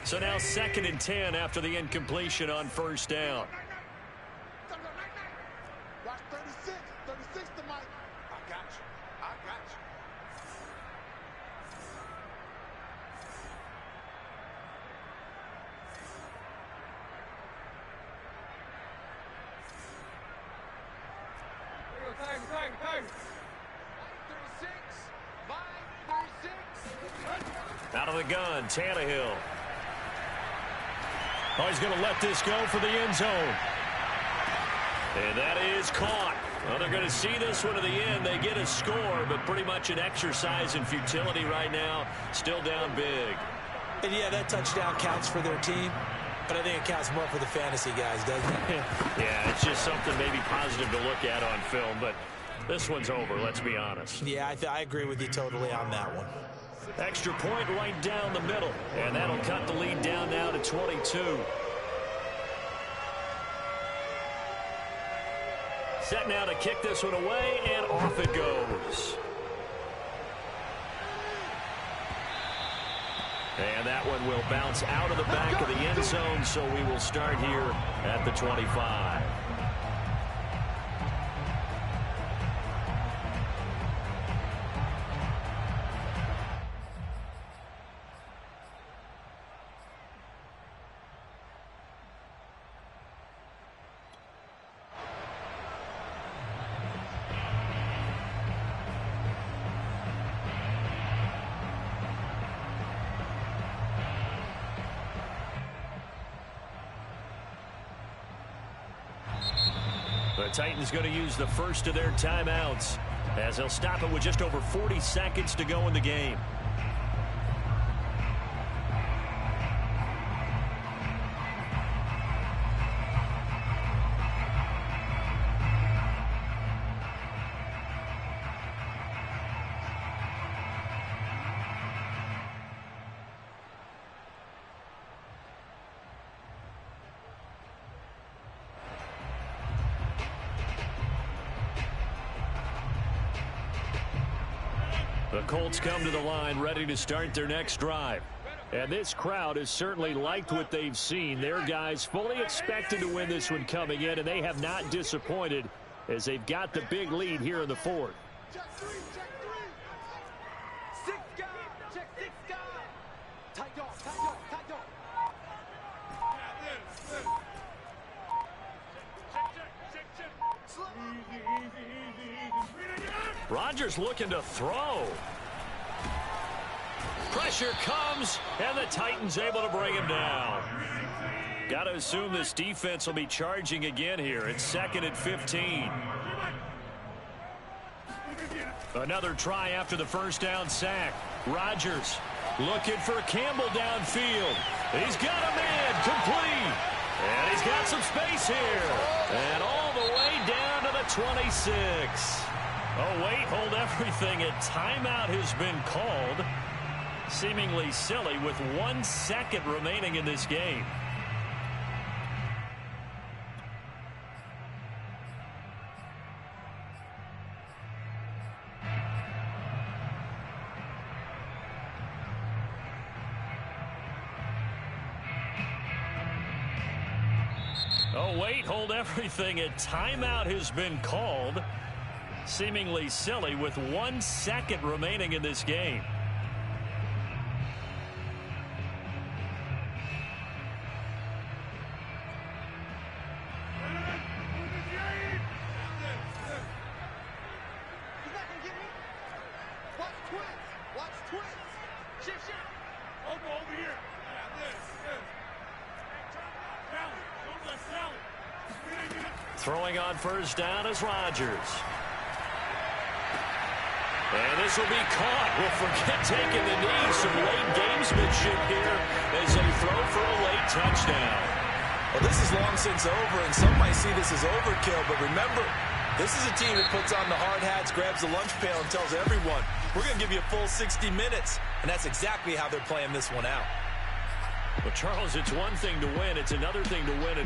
So now 2nd and 10 after the incompletion on first down. Watch 36, 36 to Mike. I got you. I got you. Out of the gun, Tannehill. Oh, he's going to let this go for the end zone. And that is caught. Well, they're going to see this one to the end. They get a score, but pretty much an exercise in futility right now. Still down big. And yeah, that touchdown counts for their team, but I think it counts more for the fantasy guys, doesn't it? Yeah, it's just something maybe positive to look at on film, but this one's over, let's be honest. Yeah, I agree with you totally on that one. Extra point right down the middle, and that'll cut the lead down now to 22. Set now to kick this one away, and off it goes. And that one will bounce out of the back of the end zone, so we will start here at the 25. The Titans going to use the first of their timeouts as they'll stop it with just over 40 seconds to go in the game. The Colts come to the line ready to start their next drive. And this crowd has certainly liked what they've seen. Their guys fully expected to win this one coming in, and they have not disappointed as they've got the big lead here in the fourth. Check three, check three. Six guys, check six guys. Tight dog, tight dog, tight dog. Rodgers looking to throw. Pressure comes, and the Titans able to bring him down. Got to assume this defense will be charging again here. It's 2nd and 15. Another try after the first down sack. Rodgers looking for Campbell downfield. He's got a man complete. And he's got some space here. And all the way down to the 26. Oh, wait, hold everything. A timeout has been called. Seemingly silly with 1 second remaining in this game. Oh, wait, hold everything. A timeout has been called. Seemingly silly with 1 second remaining in this game. Throwing on first down is Rodgers. And this will be caught. We'll forget taking the knee. Some late gamesmanship here as they throw for a late touchdown. Well, this is long since over, and some might see this as overkill. But remember, this is a team that puts on the hard hats, grabs the lunch pail, and tells everyone, we're going to give you a full 60 minutes. And that's exactly how they're playing this one out. Well, Charles, it's one thing to win. It's another thing to win it.